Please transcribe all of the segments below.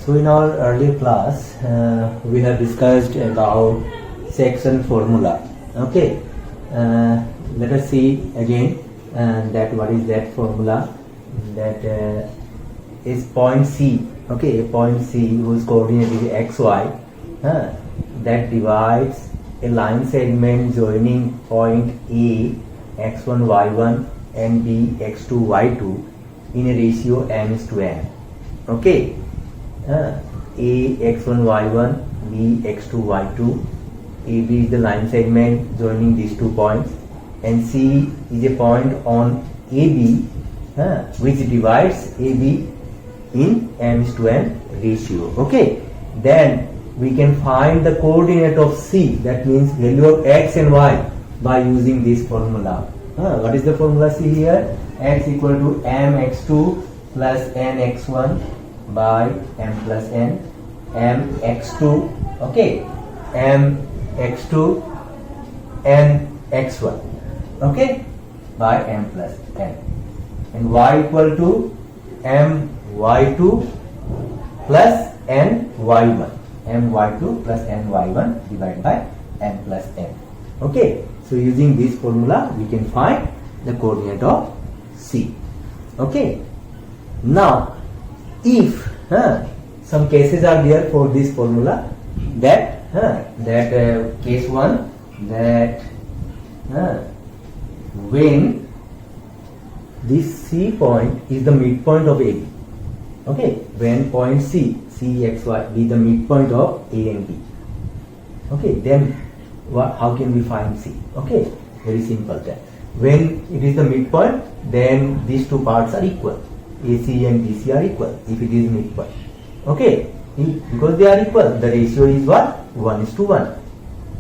So in our earlier class, we have discussed about section formula. Okay, let us see again that what is that formula. That is point C. Okay, point C whose coordinate is x y. That divides a line segment joining point A x1 y1 and B x2 y2 in a ratio m:n. Okay. A x1 y1, B x2 y2. AB is the line segment joining these 2 points, and C is a point on AB which divides AB in m:n ratio. Okay, then we can find the coordinate of C, that means value of x and y, by using this formula. What is the formula? See here, x equal to mx2 plus nx1 by m plus n, mx2, okay, mx2 and x1, okay, by m plus n, and y equal to my2 plus ny1, my2 plus ny1 divided by m plus n. Okay, so using this formula we can find the coordinate of C. Okay, now if some cases are there for this formula, that case 1, that when this C point is the midpoint of AB, okay, when point C, CXY be the midpoint of A and B, okay, then how can we find C? Okay, very simple. That when it is the midpoint, then these 2 parts are equal. AC and BC are equal if it is midpoint. Okay, because they are equal, the ratio is what? 1:1.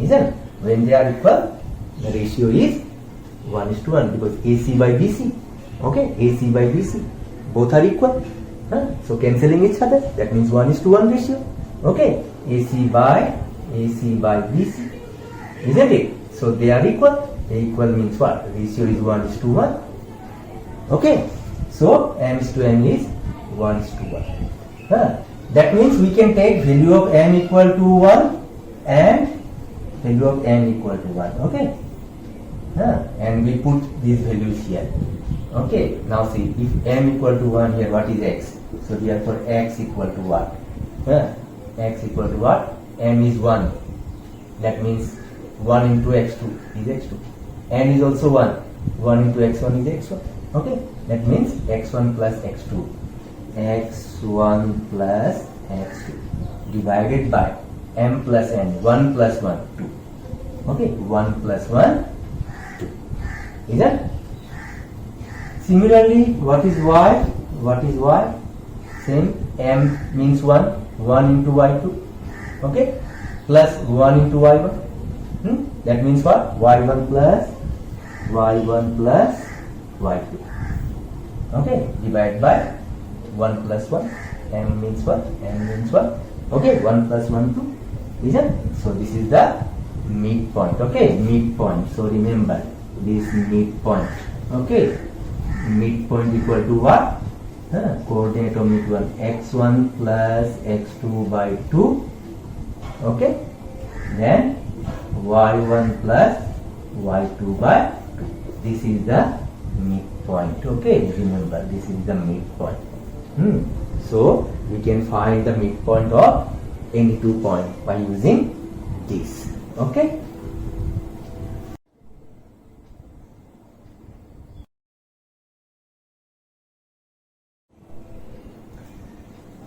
Isn't it? When they are equal, the ratio is 1:1 because AC by BC. Okay, AC by BC both are equal. So cancelling each other, that means 1:1 ratio. Okay, AC by BC, isn't it? So they are equal. Equal means what? Ratio is 1:1. Okay, so m:n is 1:1. That means we can take value of m equal to 1 and value of n equal to 1. Okay, and we put these values here. Okay, now see, if m equal to 1 here, what is x? So therefore x equal to what? X equal to what? M is 1. That means 1 into x2 is x2. N is also 1. 1 into x1 is x1. Okay, that means x1 plus x2. x1 plus x2 divided by m plus n. 1 plus 1, 2. Okay, 1 plus 1, 2. Is that? Similarly, what is y? What is y? Same, m means 1, 1 into y2, okay, plus 1 into y1. That means what? y1 plus y2, okay, divided by 1 plus 1. M means what? M means what? Okay, 1 plus 1, 2. Isn't? So this is the midpoint. Okay, midpoint. So remember this midpoint. Okay, midpoint equal to what? Coordinate of midpoint x1 plus x2 by 2. Okay, then y1 plus y2 by 2. This is the midpoint. Okay, remember this is the midpoint. So we can find the midpoint of any 2 points by using this. Okay.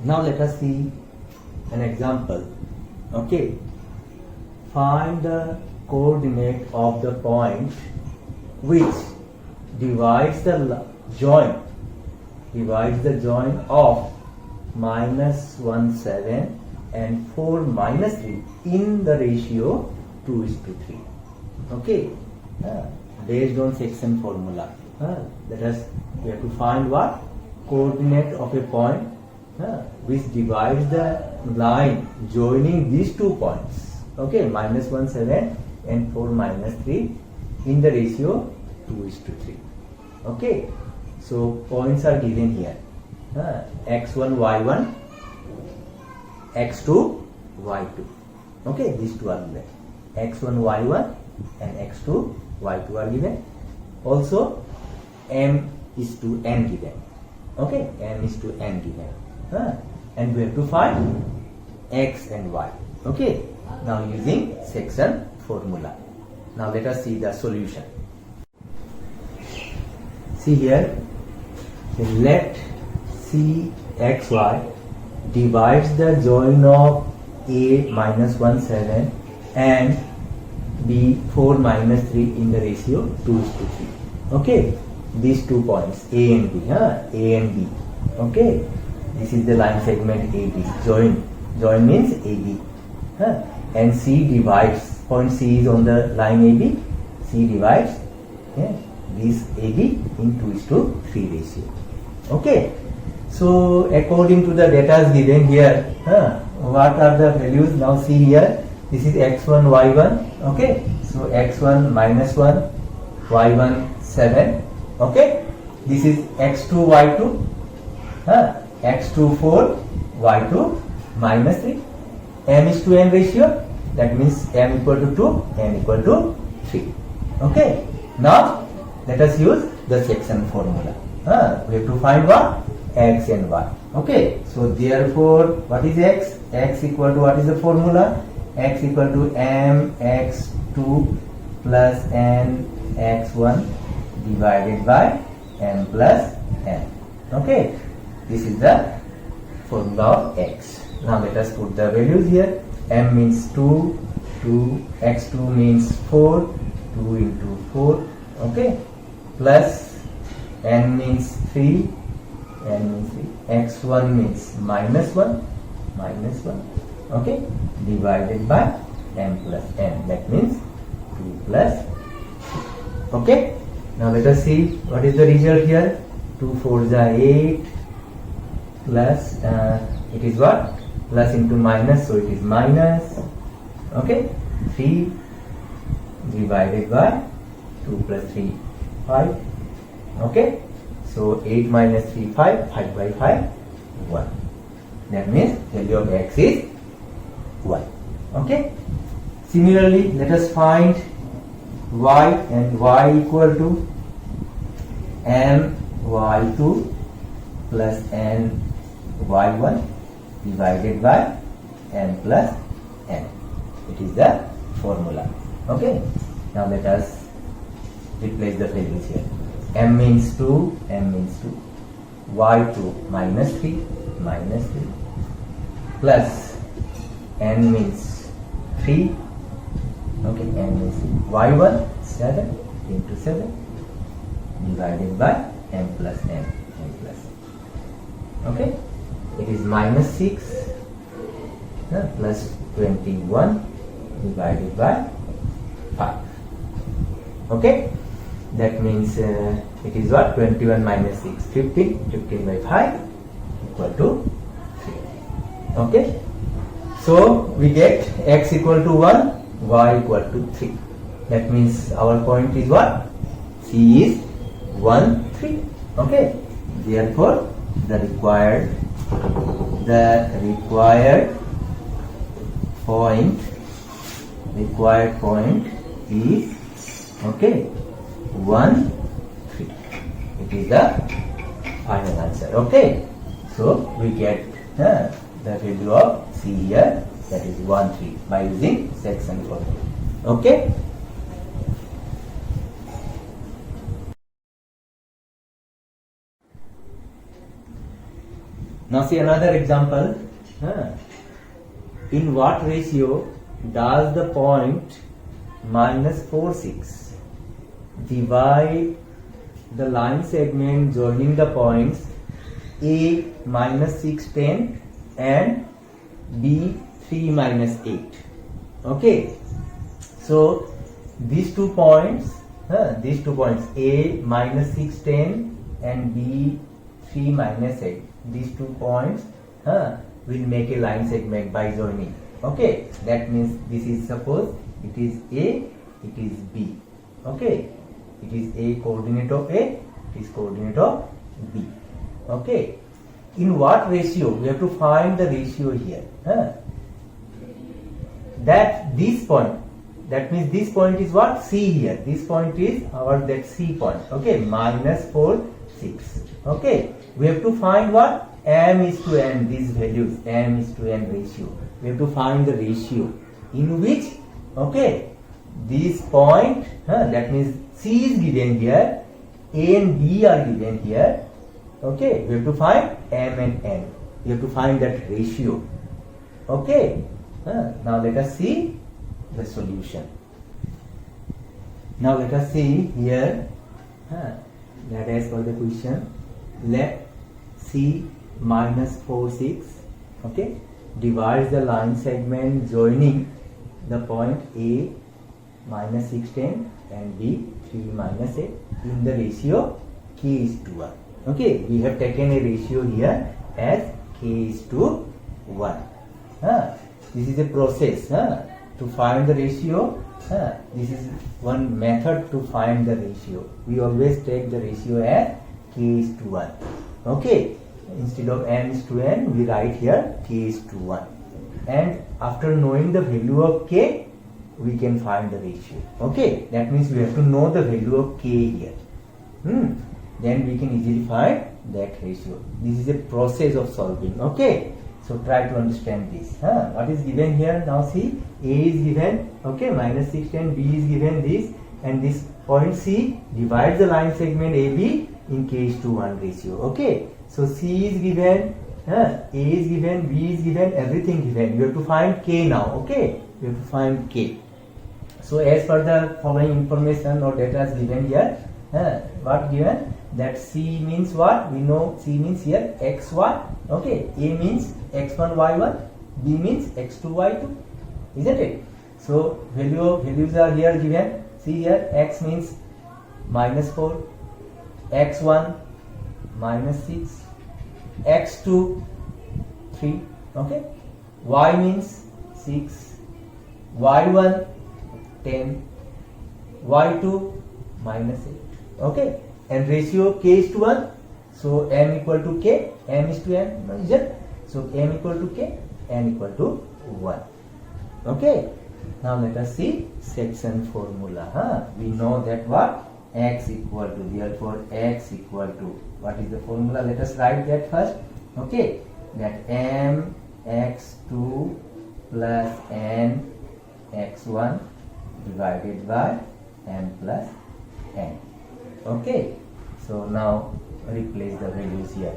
Now let us see an example. Okay, find the coordinate of the point which divides the joint of -1,7 and 4-3 in the ratio 2:3. Okay, based on section formula, we have to find what? Coordinate of a point which divides the line joining these 2 points. Okay, -1,7 and 4-3 in the ratio 2:3. Okay, so points are given here. X1 y1 x2, y2. Okay, these two are given. x1, y1 and x2, y2 are given. Also, m is to n given. Okay, m is to n given. And we have to find x and y. Okay, now using section formula. Now let us see the solution. See here, let Cxy divides the join of a minus 1 7 and b 4 minus 3 in the ratio 2:3. Okay, these 2 points a and b, a and b. Okay, this is the line segment AB. Join means AB. And C divides. Point C is on the line AB. C divides this AB in 2:3 ratio. Okay. So according to the data given here, what are the values? Now see here. This is x1, y1. Okay. So x1 minus 1, y1 7. Okay. This is x2, y2. x2 4, y2 minus 3. M is to n ratio. That means m equal to 2, n equal to 3. Okay. Now let us use the section formula. We have to find what? X and y. Okay. So therefore, what is x? X equal to what is the formula? X equal to mx2 plus n x1 divided by m plus n. Okay. This is the formula of x. Now let us put the values here. M means 2, x2 means 4, 2 into 4, okay, plus n means 3, x1 means minus 1, okay, divided by m plus n, that means 2 plus 3. Okay. Now let us see what is the result here. 2 4s are 8 plus it is what? Plus into minus, so it is minus. Okay, 3 divided by 2 plus 3, 5. Okay, so 8 minus 3, 5, 5 by 5, 1. That means value of x is 1. Okay, similarly, let us find y, and y equal to m y2 plus n y1 divided by n plus n. It is the formula. Okay. Now let us replace the values here. M means 2, y2 minus 3, plus n means 3, okay, n means y1 7 into 7 divided by m plus n, okay. It is minus 6 plus 21 divided by 5. Okay, that means it is what? 21 minus 6, 15. 15 by 5 equal to 3. Okay, so we get x equal to 1, y equal to 3. That means our point is what? C is 1, 3. Okay, therefore the required point is, okay, 1, 3. It is the final answer. Okay, so we get the value of C here, that is 1, 3, by using section formula. Okay. Now see another example. In what ratio does the point minus 4, 6 divide the line segment joining the points A minus 6, 10 and B 3 minus 8? Okay. So these 2 points, A minus 6, 10 and B 3 minus 8. These 2 points will make a line segment by joining. Okay, that means this is, suppose it is A, it is B. Okay, it is A coordinate of A, it is coordinate of B. Okay, in what ratio? We have to find the ratio here. That this point, that means this point is what? C here. This point is our that C point. Okay, minus 4, 6. Okay, we have to find what? M is to N, these values, M is to N ratio. We have to find the ratio in which, okay, this point, that means C is given here, A and B are given here. Okay, we have to find M and N. We have to find that ratio. Okay, now let us see the solution. Now let us see here, that as per the question, let C minus 4, 6, okay, divides the line segment joining the point A minus 6, 10 and B 3 minus 8 in the ratio K is to 1. Okay, we have taken a ratio here as K is to 1. This is a process to find the ratio. This is one method to find the ratio. We always take the ratio as K is to 1. Okay, instead of M is to N, we write here K is to 1. And after knowing the value of K, we can find the ratio. Okay, that means we have to know the value of K here. Then we can easily find that ratio. This is a process of solving. Okay, so try to understand this. What is given here? Now see, A is given, okay, minus 6, 10, B is given this, and this point C divides the line segment AB in K is to 1 ratio. Okay, so C is given, A is given, B is given, everything given. You have to find K now. Okay, you have to find K. So as per the following information or data is given here, what given? That C means what? We know C means here xy. Okay, A means x1, y1, B means x2, y2, isn't it? So values are here given. See here, x means minus 4, x1 minus 6, x2 3. Okay, y means 6, y1 10, y2 minus 8. Okay, and ratio K is to 1. So M equal to K, M is to N, is it? So M equal to K, N equal to 1. Okay, now let us see section formula. We know that what? X equal to, therefore X equal to, what is the formula? Let us write that first. Okay, that M x2 plus N x1 divided by M plus N. Okay, so now replace the values here.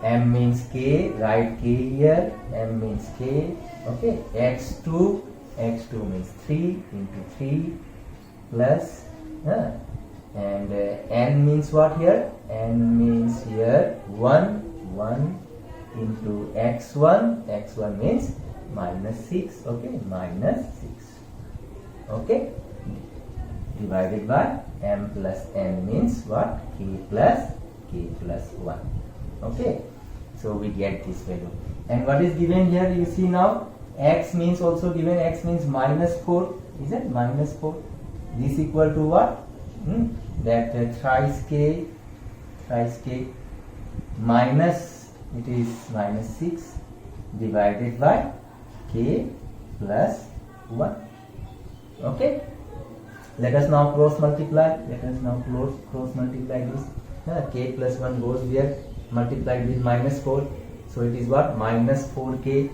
M means K, write K here, M means K. Okay, x2 means 3 into 3 plus, and N means what here? N means here 1 into x1 means minus 6. Okay, minus 6. Okay, divided by M plus N means what? K plus 1. Okay, so we get this value. And what is given here? You see now, X means also given, X means minus 4. Is it minus 4? This equal to what? That thrice K minus, it is minus 6 divided by K plus 1. Okay, let us now cross multiply. Cross multiply this. K plus 1 goes there, multiplied with minus 4. So it is what? Minus 4K.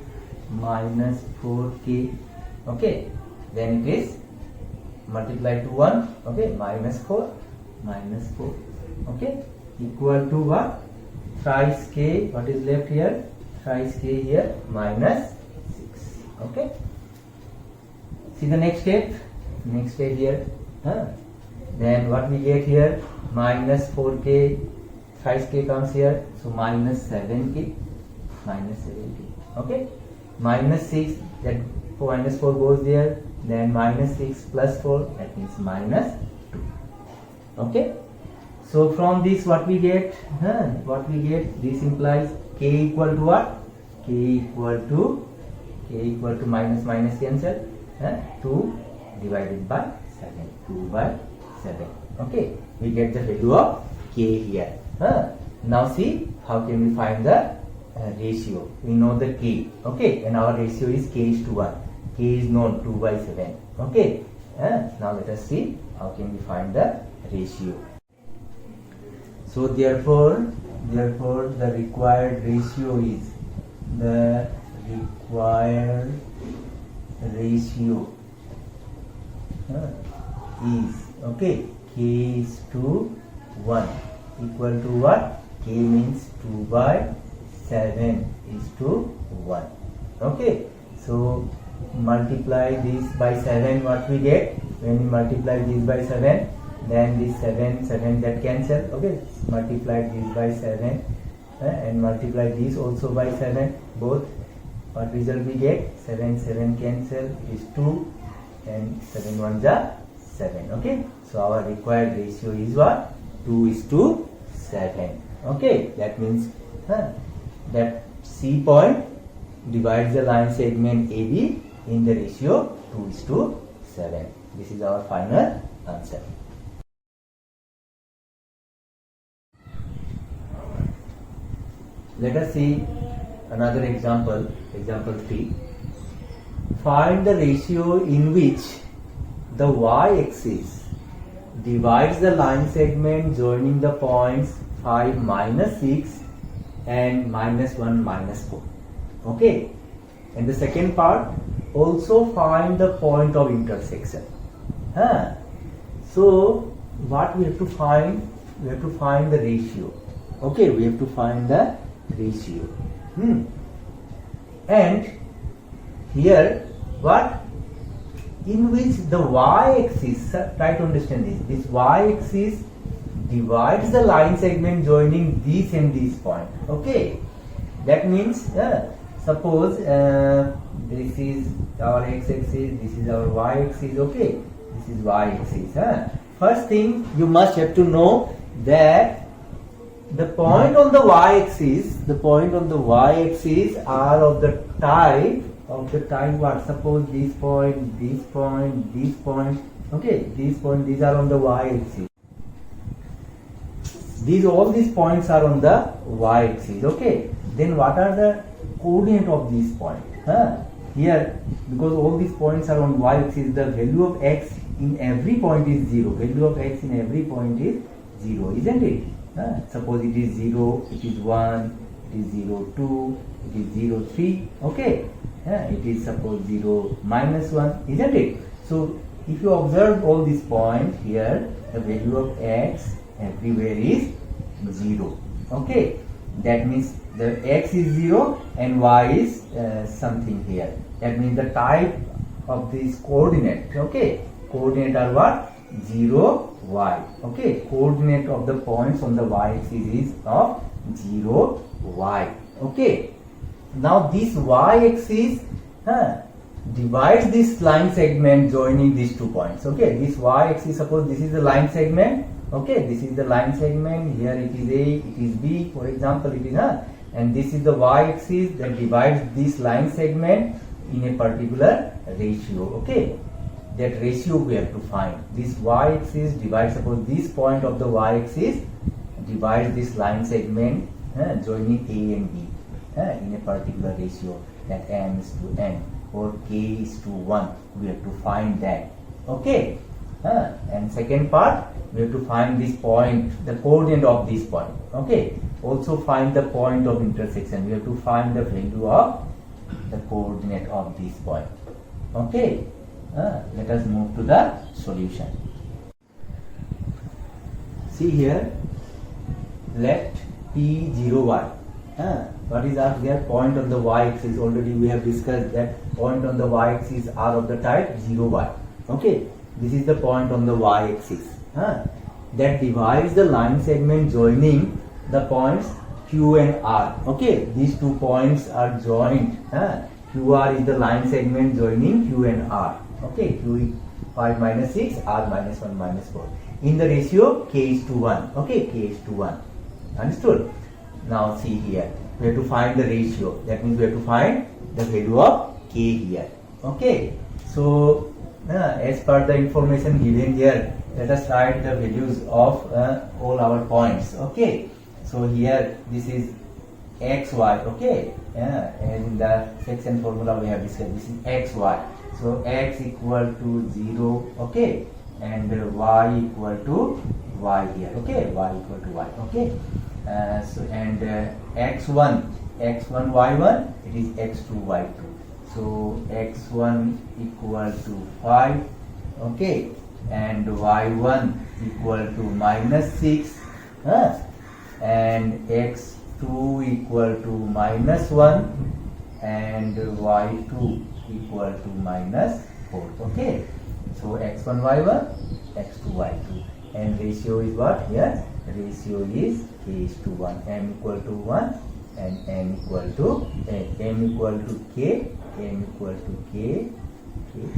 Okay, then it is multiplied to 1. Okay, minus 4. Okay, equal to what? Thrice K. What is left here? Thrice K here, minus 6. Okay, see the next step here. Then what we get here? Minus 4K, thrice K comes here, so minus 7K. Okay, minus 6, that minus 4 goes there, then minus 6 plus 4, that means minus 2. Okay, so from this what we get? This implies K equal to what? K equal to minus cancel, 2 divided by 7, 2 by 7. Okay, we get the value of K here. Now see how can we find the ratio. We know the k, okay, and our ratio is k is to 1. K is known 2 by 7, okay. Now let us see how can we find the ratio. So therefore the required ratio is okay, k is to 1 equal to what? K means 2 by 7 is to 1, okay. So multiply this by 7, what we get? When we multiply this by 7, then this 7 that cancel, okay. Multiply this by 7 and multiply this also by 7, both. What result we get? 7 cancel, is 2, and 7 1s are 7, okay. So our required ratio is what? 2 is to 7, okay. That means that C point divides the line segment AB in the ratio 2 is to 7. This is our final answer. Let us see another example, example 3. Find the ratio in which the y-axis divides the line segment joining the points 5 minus 6 and minus 1 minus 4. Okay. And the second part, also find the point of intersection. So what we have to find? We have to find the ratio. Okay, we have to find the ratio. And here what? In which the y-axis, try to understand this y-axis divides the line segment joining this and this point. Okay, that means suppose this is our x-axis, this is our y-axis, okay, this is y-axis. First thing you must have to know that the point on the y-axis, are of the type what? Suppose this point, this point, okay, these are on the y-axis. All these points are on the y-axis, okay. Then what are the coordinate of these points? Here, because all these points are on y-axis, the value of x in every point is 0. Value of x in every point is 0, isn't it? Suppose it is 0, it is 1, it is 0, 2, it is 0, 3, okay. It is suppose 0, minus 1, isn't it? So if you observe all these points here, the value of x everywhere is 0, okay. That means the x is 0 and y is something here. That means the type of this coordinate, okay. Coordinate are what? 0, y, okay. Coordinate of the points on the y-axis is of 0, y, okay. Now this y-axis divides this line segment joining these 2 points, okay. This y-axis, suppose this is the line segment, okay, this is the line segment, here it is A, it is B, for example, it is and this is the y-axis that divides this line segment in a particular ratio, okay. That ratio we have to find. This y-axis divides, suppose this point of the y-axis divides this line segment joining A and B in a particular ratio, that m is to n or k is to 1. We have to find that, okay. And second part, we have to find this point, the coordinate of this point, okay. Also find the point of intersection. We have to find the value of the coordinate of this point, okay. Let us move to the solution. See here, let P0y. What is our here? Point on the y-axis. Already we have discussed that point on the y-axis are of the type 0y. Okay, this is the point on the y-axis that divides the line segment joining the points Q and R. Okay, these 2 points are joined. QR is the line segment joining Q and R. Okay, Q is 5 minus 6, R minus 1 minus 4. In the ratio K is to 1. Okay, K is to 1. Understood? Now see here, we have to find the ratio. That means we have to find the value of K here. Okay, so as per the information given here, let us write the values of all our points. Okay, so here this is xy. Okay, and in the section formula we have discussed, this is xy. So x equal to 0, okay, and y equal to y here. Okay, y equal to y. Okay, so and x1 y1, it is x2 y2. So x1 equal to 5, okay, and y1 equal to minus 6, and x2 equal to minus 1, and y2 equal to minus 4. Okay, so x1 y1, x2 y2, and ratio is what here? Ratio is k is to 1, m equal to 1, and n equal to m equal to k, m equal to k,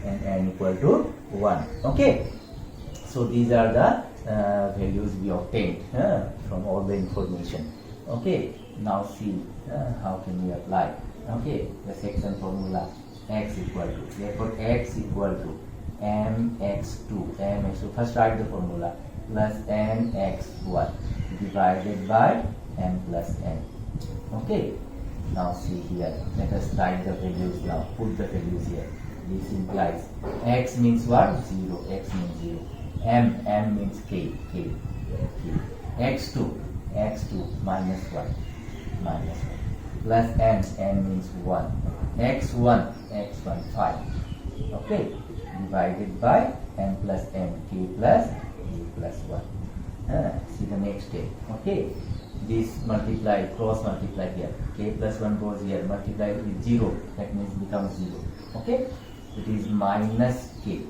and n equal to 1. Okay, so these are the values we obtained from all the information. Okay, now see how can we apply. Okay, the section formula, x equal to, therefore x equal to mx2, first write the formula, plus nx1 divided by m plus n. Okay, now see here, let us write the values now, put the values here. This implies x means what? 0, x means 0, m means k, x2 minus 1, plus n means 1, x1 5, okay, divided by m plus n, k plus 1. See the next step. Okay, this multiply, cross multiply here, k plus 1 goes here, multiply with 0, that means becomes 0. Okay, it is minus k,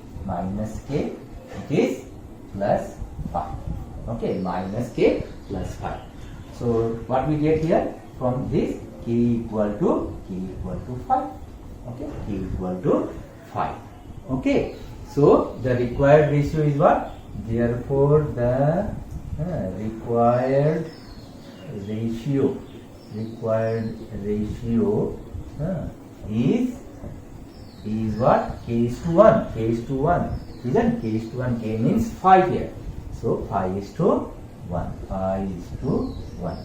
it is plus 5. Okay, minus k plus 5. So what we get here from this, k equal to 5. Okay, k equal to 5. Okay, so the required ratio is what? Therefore the required ratio is what? K is to 1, isn't k is to 1, k means 5 here, so 5 is to 1,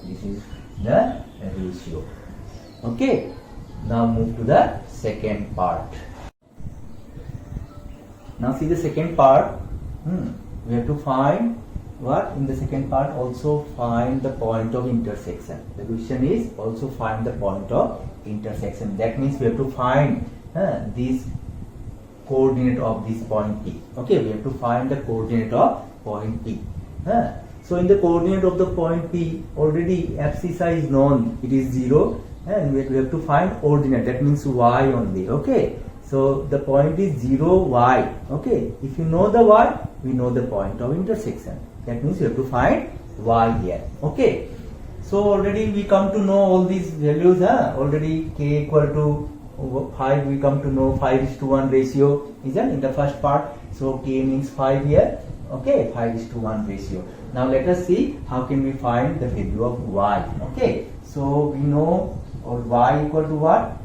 this is the ratio. Okay, now move to the second part. Now see the second part. We have to find what? In the second part, also find the point of intersection. The question is also find the point of intersection. That means we have to find this coordinate of this point P. Okay, we have to find the coordinate of point P. So in the coordinate of the point P, already abscissa is known, it is 0, and we have to find ordinate, that means y only. Okay, so the point is 0, y. Okay, if you know the y, we know the point of intersection. That means you have to find y here. Okay, so already we come to know all these values. Already k equal to 5, we come to know 5:1 ratio, isn't in the first part. So k means 5 here. Okay, 5:1 ratio. Now let us see how can we find the value of y. Okay, so we know y equal to what?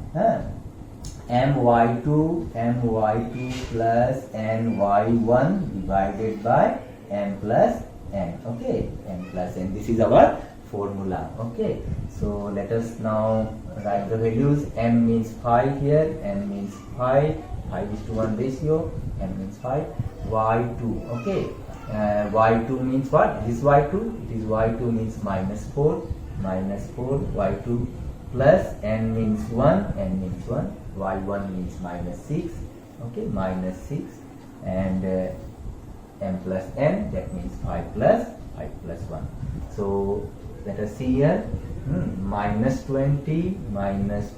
my2 plus ny1 divided by m plus n. Okay, m plus n, this is our formula. Okay, so let us now write the values. M means 5 here, n means 5:1 ratio, m means 5, y2. Okay, y2 means what? This y2, it is y2 means minus 4, y2 plus n means 1, n means 1, y1 means minus 6, okay, minus 6, and m plus n, that means 5 plus 1. So let us see here, minus 20 minus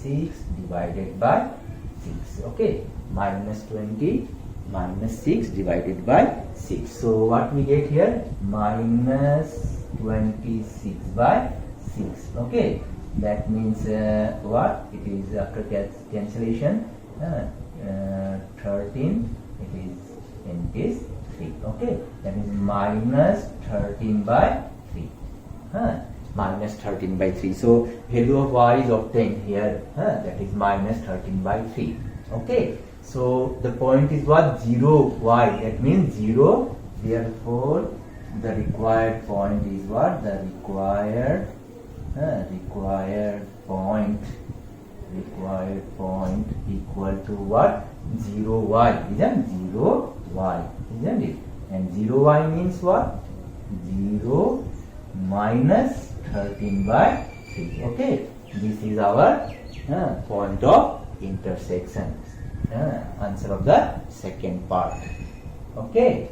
6 divided by 6. Okay, minus 20 minus 6 divided by 6. So what we get here? Minus 26 by 6. Okay, that means what? It is after cancellation 13, it is 3. Okay, that is minus 13 by 3. Minus 13 by 3. So value of y is obtained here, that is minus 13 by 3. Okay, so the point is what? 0, y, that means 0. Therefore the required point is what? The required required point equal to what? 0y, isn't 0y, isn't it? And 0y means what? 0 minus 13 by 3. Okay, this is our point of intersection. Answer of the second part. Okay.